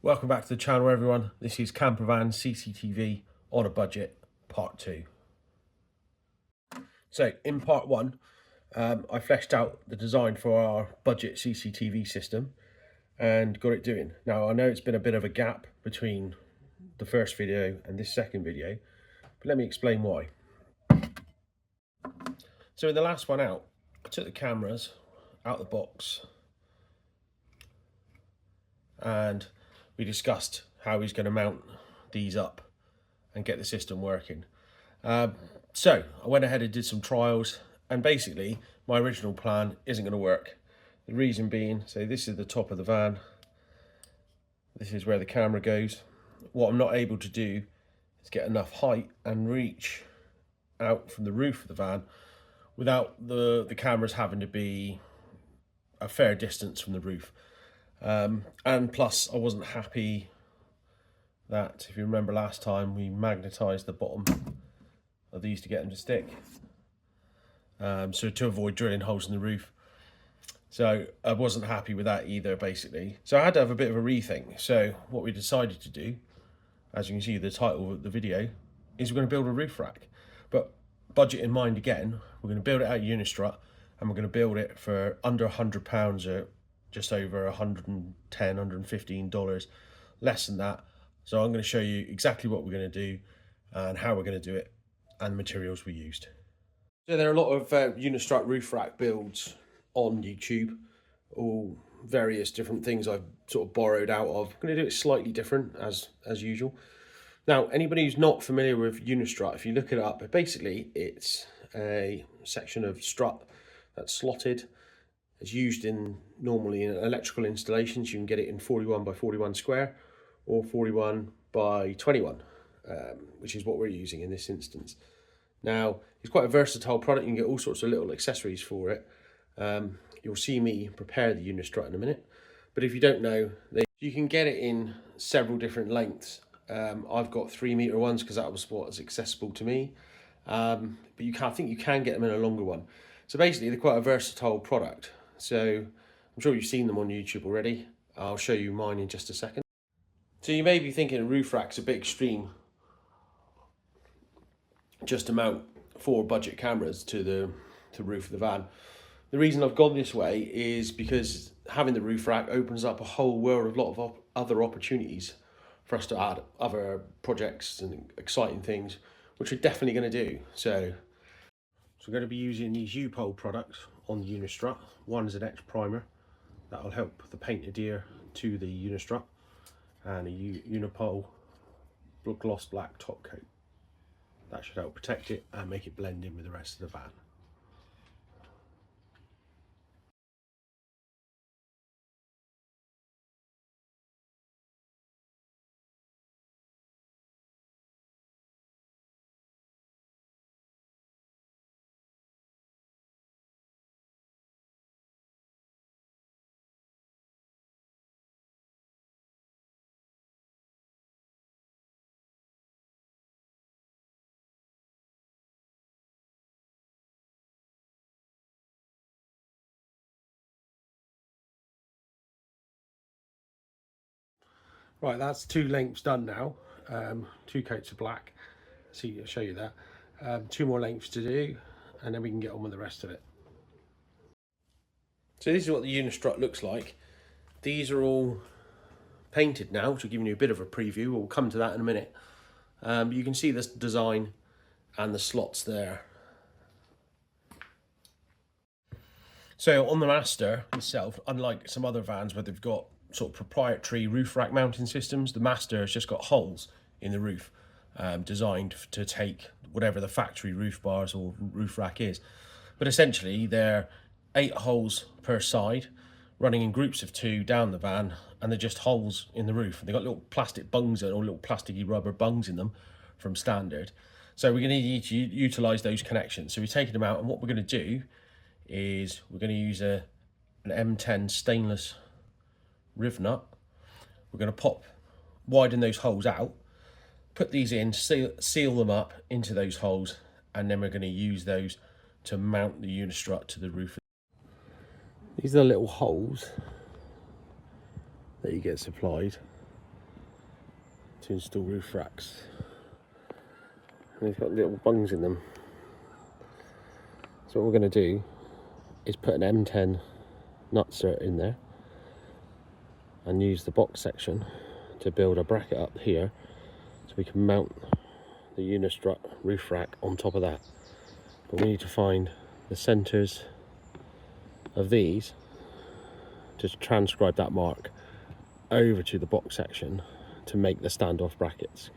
Welcome back to the channel, everyone. This is Camper Van CCTV on a budget, part 2. So in part 1, I fleshed out the design for our budget CCTV system and got it doing. Now I know it's been a bit of a gap between the first video and this second video, but let me explain why. So in the last one out, I took the cameras out of the box and we discussed how he's going to mount these up and get the system working. So I went ahead and did some trials, and basically my original plan isn't going to work. The reason being, so this is the top of the van, this is where the camera goes. What I'm not able to do is get enough height and reach out from the roof of the van without the cameras having to be a fair distance from the roof. And plus I wasn't happy that, if you remember last time, we magnetized the bottom of these to get them to stick, so to avoid drilling holes in the roof. So I wasn't happy with that either, basically. So I had to have a bit of a rethink. So what we decided to do, as you can see the title of the video, is we're going to build a roof rack, but budget in mind again. We're going to build it at Unistrut, and we're going to build it for under £100, or just over $110, $115, less than that. So I'm going to show you exactly what we're going to do and how we're going to do it and the materials we used. So there are a lot of Unistrut roof rack builds on YouTube, all various different things I've sort of borrowed out of. I'm going to do it slightly different as usual. Now, anybody who's not familiar with Unistrut, if you look it up, basically it's a section of strut that's slotted. It's used normally in electrical installations. You can get it in 41 by 41 square or 41 by 21, which is what we're using in this instance. Now, it's quite a versatile product. You can get all sorts of little accessories for it. You'll see me prepare the Unistrut in a minute. But if you don't know, you can get it in several different lengths. I've got 3-meter ones because that was what was accessible to me. But I think you can get them in a longer one. So basically, they're quite a versatile product. So I'm sure you've seen them on YouTube already. I'll show you mine in just a second. So you may be thinking a roof rack's a bit extreme just to mount 4 budget cameras to the roof of the van. The reason I've gone this way is because having the roof rack opens up a whole world of lot of other opportunities for us to add other projects and exciting things, which we're definitely going to do. So we're going to be using these U-pole products on the Unistrut. One is an X primer that will help the paint adhere to the Unistrut, and a Unipole gloss black top coat. That should help protect it and make it blend in with the rest of the van. Right, that's 2 lengths done now. 2 coats of black. See, I'll show you that. 2 more lengths to do, and then we can get on with the rest of it. So this is what the Unistrut looks like. These are all painted now, which will give you a bit of a preview. We'll come to that in a minute. You can see this design and the slots there. So on the Master itself, unlike some other vans where they've got sort of proprietary roof rack mounting systems, the Master has just got holes in the roof designed to take whatever the factory roof bars or roof rack is. But essentially they're 8 holes per side, running in groups of 2 down the van, and they're just holes in the roof. They've got little plastic bungs or little plasticky rubber bungs in them from standard. So we're going to need to utilise those connections. So we've taken them out, and what we're going to do is we're going to use an M10 stainless riv nut. We're going to widen those holes out, put these in, seal them up into those holes, and then we're going to use those to mount the Unistrut to the roof. These are the little holes that you get supplied to install roof racks. And they've got little bungs in them. So what we're going to do is put an M10 nutsert in there and use the box section to build a bracket up here so we can mount the Unistrut roof rack on top of that. But we need to find the centres of these to transcribe that mark over to the box section to make the standoff brackets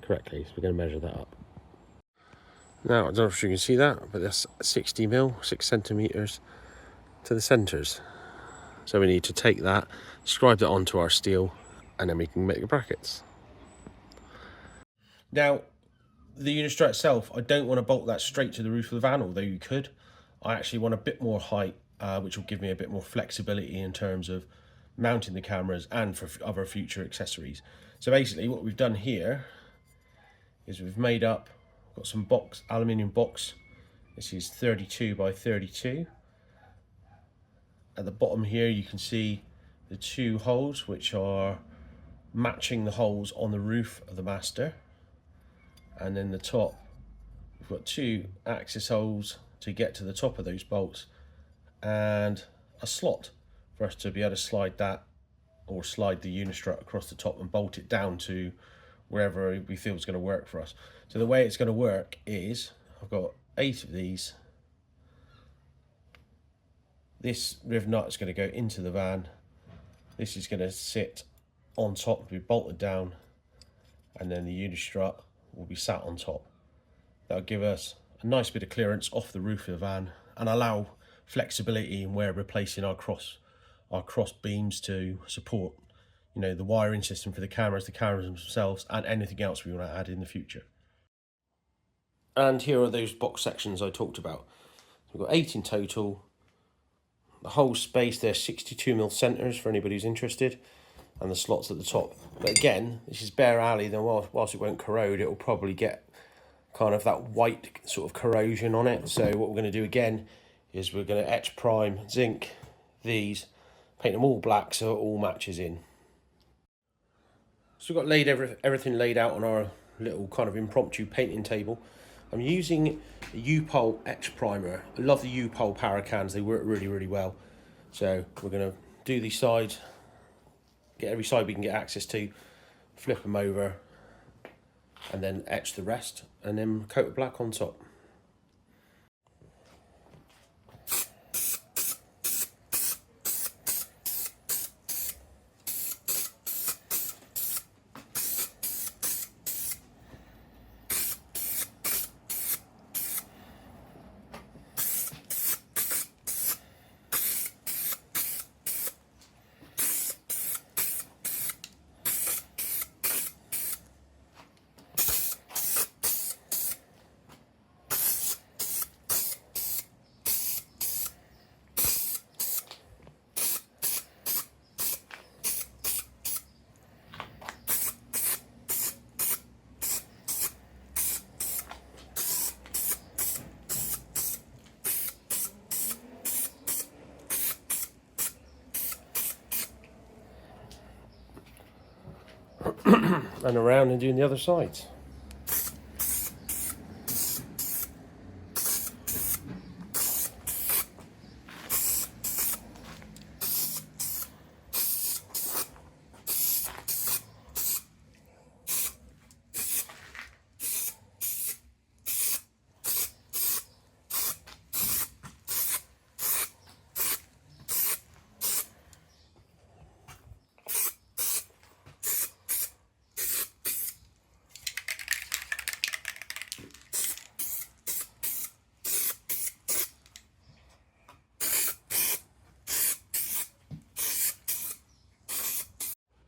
correctly. So we're going to measure that up. Now, I don't know if you can see that, but that's 60mm, 6 centimetres to the centres. So we need to take that, scribe that onto our steel, and then we can make the brackets. Now, the Unistrut itself, I don't want to bolt that straight to the roof of the van, although you could. I actually want a bit more height, which will give me a bit more flexibility in terms of mounting the cameras and for other future accessories. So basically what we've done here is we've made up, got some aluminium box. This is 32 by 32. At the bottom here you can see the 2 holes which are matching the holes on the roof of the Master. And then the top, we've got 2 axis holes to get to the top of those bolts and a slot for us to be able to slide that, or slide the Unistrut across the top and bolt it down to wherever we feel is going to work for us. So the way it's going to work is, I've got 8 of these. This riv nut is going to go into the van. This is going to sit on top, be bolted down, and then the Unistrut will be sat on top. That'll give us a nice bit of clearance off the roof of the van and allow flexibility in where we're placing our cross beams to support, you know, the wiring system for the cameras themselves, and anything else we want to add in the future. And here are those box sections I talked about. We've got 8 in total. The whole space, they're 62mm centres for anybody who's interested, and the slots at the top. But again, this is bare alley, then whilst it won't corrode, it will probably get kind of that white sort of corrosion on it. So what we're going to do again is we're going to etch prime, zinc these, paint them all black so it all matches in. So we've got everything laid out on our little kind of impromptu painting table. I'm using a U-Pole etch primer. I love the U-Pole power cans, they work really, really well. So we're going to do these sides, get every side we can get access to, flip them over, and then etch the rest, and then coat it black on top. And around and doing the other sides.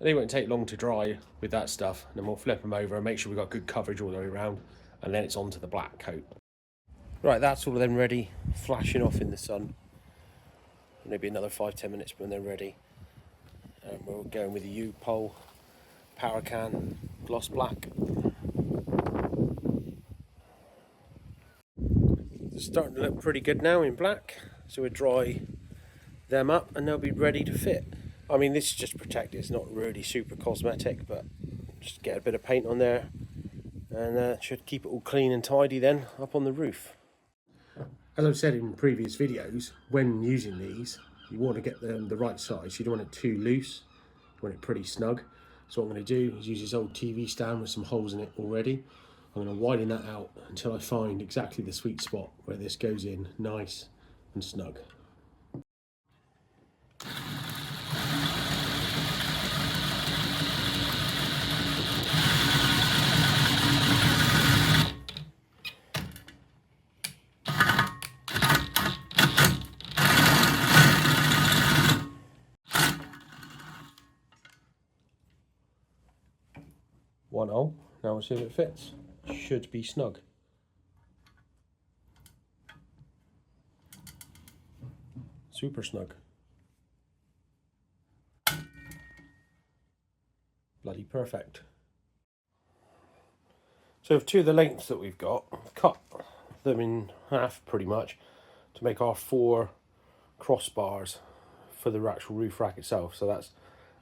They won't take long to dry with that stuff, and then we'll flip them over and make sure we've got good coverage all the way around, and then it's onto the black coat. Right, that's all of them ready, flashing off in the sun. Maybe another 5-10 minutes when they're ready. And we're going with the U-Pole power can gloss black. They're starting to look pretty good now in black, so we'll dry them up and they'll be ready to fit. I mean, this is just protected, it's not really super cosmetic, but Just get a bit of paint on there, and should keep it all clean and tidy then up on the roof. As I've said in previous videos, when using these, you want to get them the right size. You don't want it too loose, you want it pretty snug. So what I'm going to do is use this old TV stand with some holes in it already. I'm going to widen that out until I find exactly the sweet spot where this goes in nice and snug. One hole, now we'll see if it fits. Should be snug. Super snug. Bloody perfect. So for two of the lengths that we've got, I've cut them in half pretty much to make our 4 crossbars for the actual roof rack itself. So that's,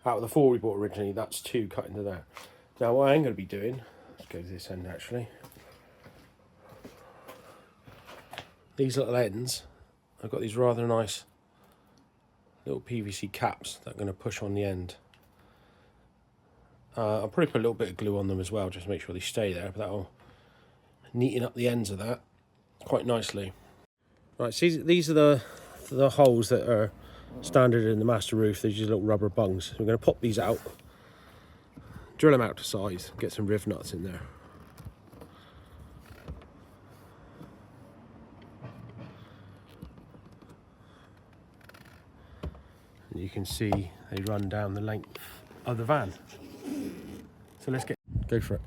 out of the 4 we bought originally, that's 2 cut into there. Now what I'm going to be doing, let's go to this end actually. These little ends, I've got these rather nice little PVC caps that I'm going to push on the end. I'll probably put a little bit of glue on them as well, just to make sure they stay there, but that'll neaten up the ends of that quite nicely. Right, so these are the holes that are standard in the Master roof. They're just little rubber bungs. So we're going to pop these out, drill them out to size, get some riv nuts in there. And you can see they run down the length of the van. So let's go for it.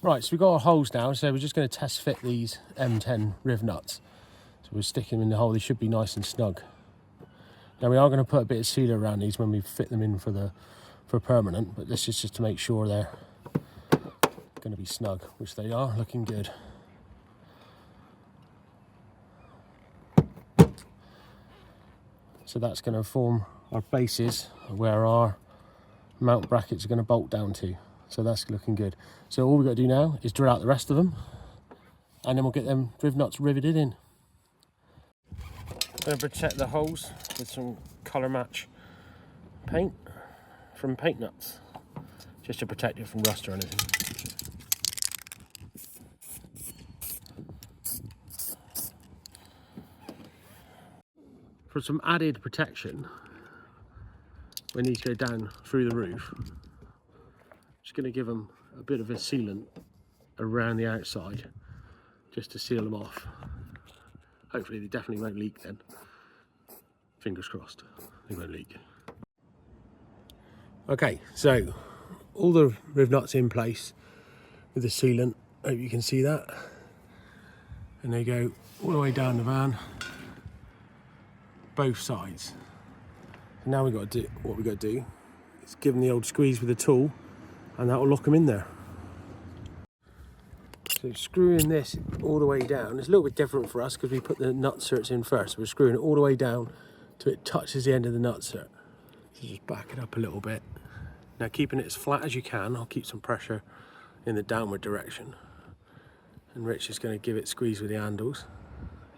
Right, so we've got our holes now, so we're just going to test fit these M10 riv nuts. So we'll stick them in the hole, they should be nice and snug. Now we are going to put a bit of sealer around these when we fit them in for permanent, but this is just to make sure they're going to be snug, which they are, looking good. So that's going to form our bases where our mount brackets are going to bolt down to. So that's looking good. So all we've got to do now is drill out the rest of them, and then we'll get them riv nuts riveted in. I'm going to protect the holes with some colour match paint from Paint Nuts, just to protect it from rust or anything. For some added protection, when these go down through the roof, just going to give them a bit of a sealant around the outside, just to seal them off. Hopefully they definitely won't leak then. Fingers crossed, they won't leak. Okay, so all the riv nuts in place with the sealant. Hope you can see that. And they go all the way down the van, both sides. And now we've got to do what we've got to do is give them the old squeeze with the tool, and that will lock them in there. So screwing this all the way down, it's a little bit different for us because we put the nut certs in first. We're screwing it all the way down till it touches the end of the nut cert. So just back it up a little bit. Now keeping it as flat as you can, I'll keep some pressure in the downward direction. And Rich is going to give it a squeeze with the handles.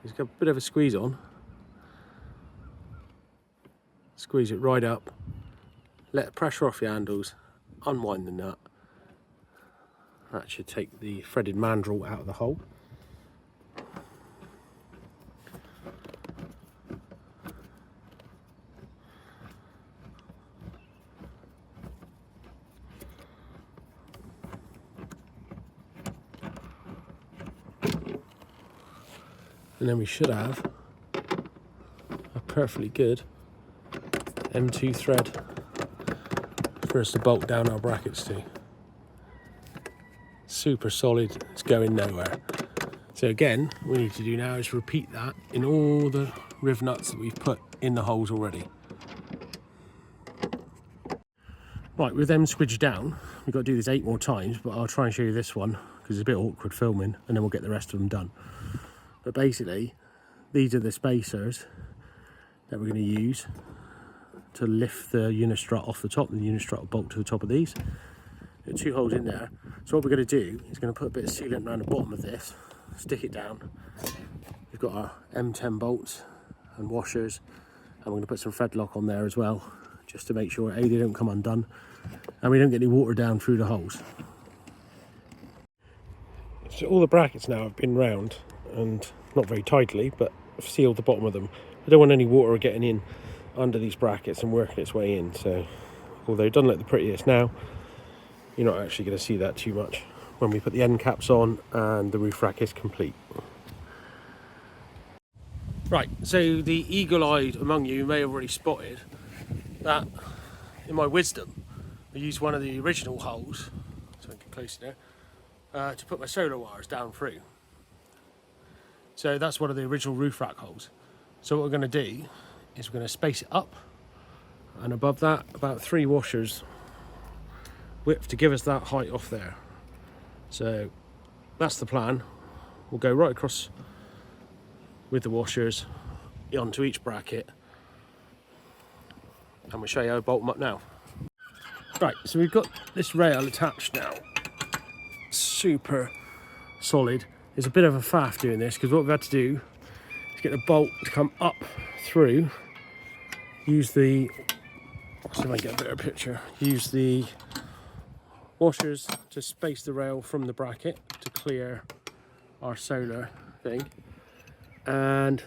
He's got a bit of a squeeze on. Squeeze it right up. Let pressure off your handles. Unwind the nut. That should take the threaded mandrel out of the hole. And then we should have a perfectly good M2 thread for us to bolt down our brackets to. Super solid, it's going nowhere. So again, what we need to do now is repeat that in all the riv nuts that we've put in the holes already. Right, with them squidged down, we've got to do this 8 more times, but I'll try and show you this one because it's a bit awkward filming, and then we'll get the rest of them done. But basically, these are the spacers that we're going to use to lift the Unistrut off the top, and the Unistrut will bolt to the top of these. There are 2 holes in there. So what we're going to do is going to put a bit of sealant around the bottom of this, stick it down. We've got our M10 bolts and washers, and we're going to put some thread lock on there as well, just to make sure A, they don't come undone and we don't get any water down through the holes. So all the brackets now have been round, and not very tightly, but I've sealed the bottom of them. I don't want any water getting in under these brackets and working its way in. So although it doesn't look the prettiest now, you're not actually going to see that too much when we put the end caps on and the roof rack is complete. Right, so the eagle-eyed among you may have already spotted that in my wisdom I used one of the original holes, so I can get closer there, to put my solar wires down through. So that's one of the original roof rack holes. So what we're going to do is we're going to space it up, and above that about 3 washers width to give us that height off there. So that's the plan. We'll go right across with the washers onto each bracket, and we'll show you how to bolt them up now. Right, so we've got this rail attached now, super solid. It's a bit of a faff doing this because what we've had to do is get the bolt to come up through, use the, see if I can get a better picture, use the washers to space the rail from the bracket to clear our solar thing, and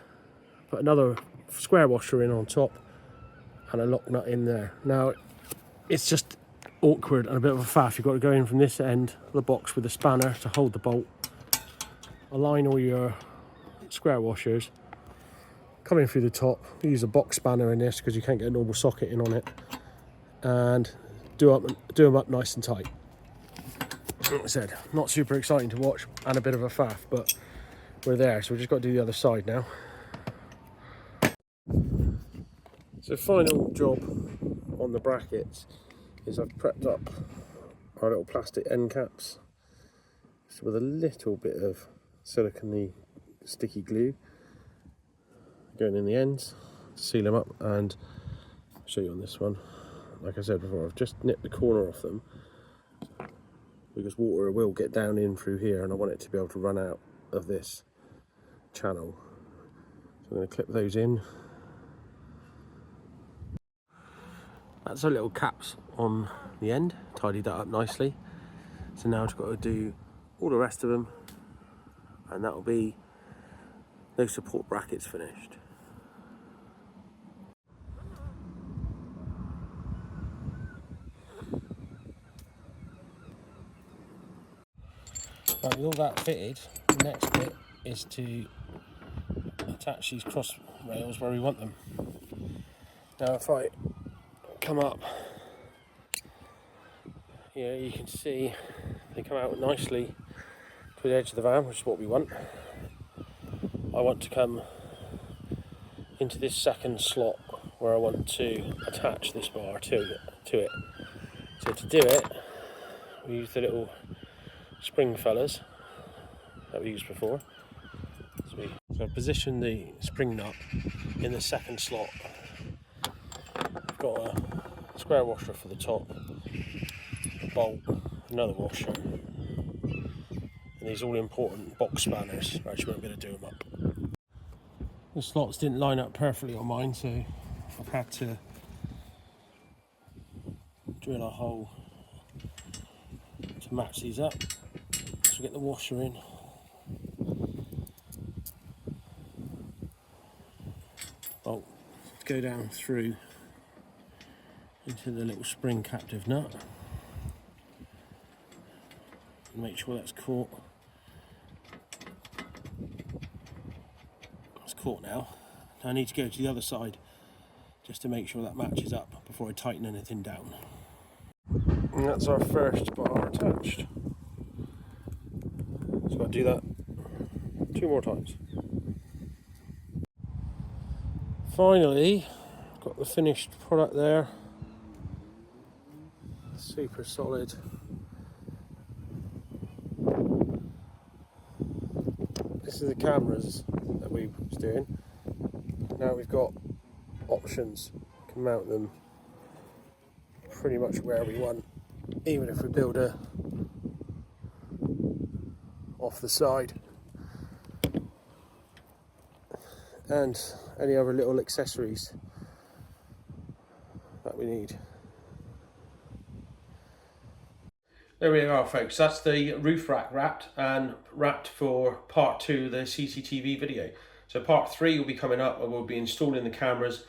put another square washer in on top and a lock nut in there. Now it's just awkward and a bit of a faff. You've got to go in from this end of the box with a spanner to hold the bolt, align all your square washers, come in through the top, use a box spanner in this because you can't get a normal socket in on it, and do them up nice and tight. Like I said, not super exciting to watch and a bit of a faff, but we're there, so we've just got to do the other side now. So final job on the brackets is I've prepped up our little plastic end caps with a little bit of silicone sticky glue going in the ends to seal them up, and I'll show you on this one. Like I said before, I've just nipped the corner off them because water will get down in through here, and I want it to be able to run out of this channel. So I'm going to clip those in. That's our little caps on the end, tidied that up nicely. So now I've just got to do all the rest of them, and that will be those support brackets finished. Right, with all that fitted, the next bit is to attach these cross rails where we want them. Now if I come up here, you can see they come out nicely to the edge of the van, which is what we want. I want to come into this second slot where I want to attach this bar to it. So to do it, we use the little spring fellas that we used before. So I position the spring nut in the second slot. I've got a square washer for the top, a bolt, another washer, and these all important box spanners, or else you won't be able to do them up. The slots didn't line up perfectly on mine, so I've had to drill a hole to match these up. So get the washer in. Bolt to go down through into the little spring captive nut. And make sure that's caught. It's caught now. Now I need to go to the other side just to make sure that matches up before I tighten anything down. And that's our first bar attached. So I'll do that 2 more times. Finally, got the finished product there. super solid. This is the cameras that we was doing. Now we've got options, can mount them pretty much where we want, even if we build a off the side, and any other little accessories that we need. There we are, folks. That's the roof rack wrapped for part 2 of the CCTV video. So part 3 will be coming up, and we'll be installing the cameras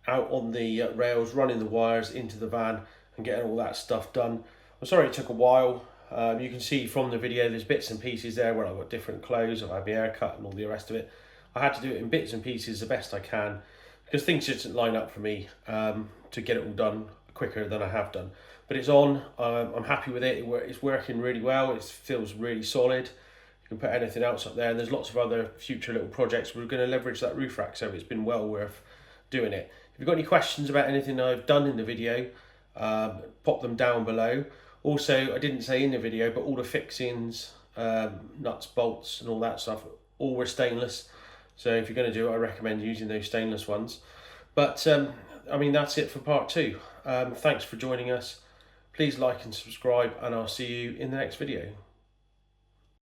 out on the rails, running the wires into the van and getting all that stuff done. I'm sorry it took a while. You can see from the video there's bits and pieces there where I've got different clothes, I've had my hair cut and all the rest of it. I had to do it in bits and pieces the best I can because things just didn't line up for me to get it all done quicker than I have done. But it's on, I'm happy with it, it's working really well, it feels really solid. You can put anything else up there, and there's lots of other future little projects. We're going to leverage that roof rack, so it's been well worth doing it. If you've got any questions about anything I've done in the video, pop them down below. Also, I didn't say in the video, but all the fixings, nuts, bolts and all that stuff, all were stainless. So if you're going to do it, I recommend using those stainless ones. But I mean, that's it for part 2. Thanks for joining us. Please like and subscribe, and I'll see you in the next video.